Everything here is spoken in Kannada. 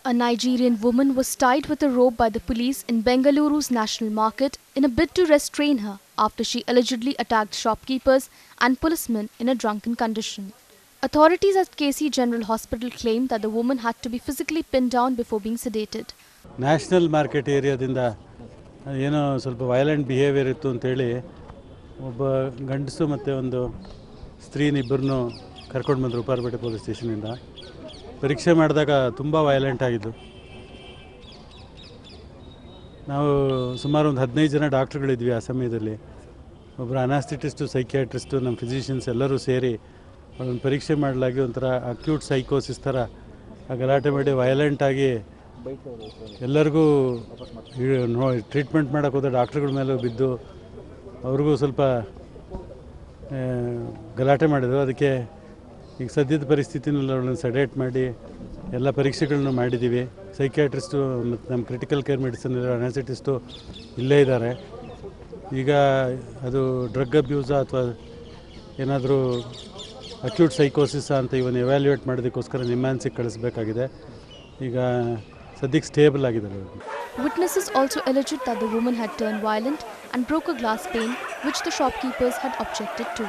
A Nigerian woman was tied with a rope by the police in Bengaluru's National Market in a bid to restrain her after she allegedly attacked shopkeepers and policemen in a drunken condition. Authorities at KC General Hospital claimed that the woman had to be physically pinned down before being sedated. National market ಏರಿಯಾದಿಂದ ಏನೋ ಸ್ವಲ್ಪ ವೈಲೆಂಟ್ ಬಿಹೇವಿಯರ್ ಇತ್ತು ಅಂತೇಳಿ ಒಬ್ಬ ಗಂಡಸು ಮತ್ತು ಒಂದು ಸ್ತ್ರೀನಿಬ್ಬರನ್ನು ಕರ್ಕೊಂಡು ಬಂದರು ಉಪ್ಪಾರಪೇಟೆ ಪೊಲೀಸ್ ಸ್ಟೇಷನಿಂದ. ಪರೀಕ್ಷೆ ಮಾಡಿದಾಗ ತುಂಬ ವೈಲೆಂಟ್ ಆಗಿದ್ದು. ನಾವು ಸುಮಾರು ಒಂದು 15 ಜನ ಡಾಕ್ಟ್ರುಗಳಿದ್ವಿ ಆ ಸಮಯದಲ್ಲಿ. ಒಬ್ಬರು ಅನಾಸ್ಥೆಟಿಸ್ಟು, ಸೈಕಿಯಾಟ್ರಿಸ್ಟು, ನಮ್ಮ ಫಿಸಿಷಿಯನ್ಸ್ ಎಲ್ಲರೂ ಸೇರಿ ಒಂದು ಪರೀಕ್ಷೆ ಮಾಡಲಾಗಿ ಒಂಥರ ಅಕ್ಯೂಟ್ ಸೈಕೋಸಿಸ್ ಥರ ಗಲಾಟೆ ಮಾಡಿ ವೈಲೆಂಟಾಗಿ ಎಲ್ಲರಿಗೂ ಟ್ರೀಟ್ಮೆಂಟ್ ಮಾಡೋಕ್ಕೆ ಹೋದ ಡಾಕ್ಟ್ರುಗಳ ಮೇಲೆ ಬಿದ್ದು ಅವ್ರಿಗೂ ಸ್ವಲ್ಪ ಗಲಾಟೆ ಮಾಡಿದರು. ಅದಕ್ಕೆ ಈಗ ಸದ್ಯದ ಪರಿಸ್ಥಿತಿನಲ್ಲಿ ಅವಳನ್ನು ಸೆಡೇಟ್ ಮಾಡಿ ಎಲ್ಲ ಪರೀಕ್ಷೆಗಳನ್ನು ಮಾಡಿದ್ದೀವಿ. ಸೈಕಿಯಾಟ್ರಿಸ್ಟು ಮತ್ತು ನಮ್ಮ ಕ್ರಿಟಿಕಲ್ ಕೇರ್ ಮೆಡಿಸಿನ್ ಇರೋ ಅನಾಸ್ಥೆಟಿಸ್ಟು ಇಲ್ಲೇ ಇದ್ದಾರೆ. ಈಗ ಅದು ಡ್ರಗ್ ಅಬ್ಯೂಸಾ ಅಥವಾ ಏನಾದರೂ ಅಕ್ಯೂಟ್ ಸೈಕೋಸಿಸಾ ಅಂತ ಇವನು ಎವ್ಯಾಲ್ಯೂಯೇಟ್ ಮಾಡೋದಕ್ಕೋಸ್ಕರ ನಿಮ್ಯಾನ್ಸಿಗೆ ಕಳಿಸ್ಬೇಕಾಗಿದೆ. ಈಗ ಸದ್ಯಕ್ಕೆ ಸ್ಟೇಬಲ್ ಆಗಿದ್ದಾರೆ. Witnesses also alleged that the woman had turned violent and broke a glass pane, which the shopkeepers had objected to.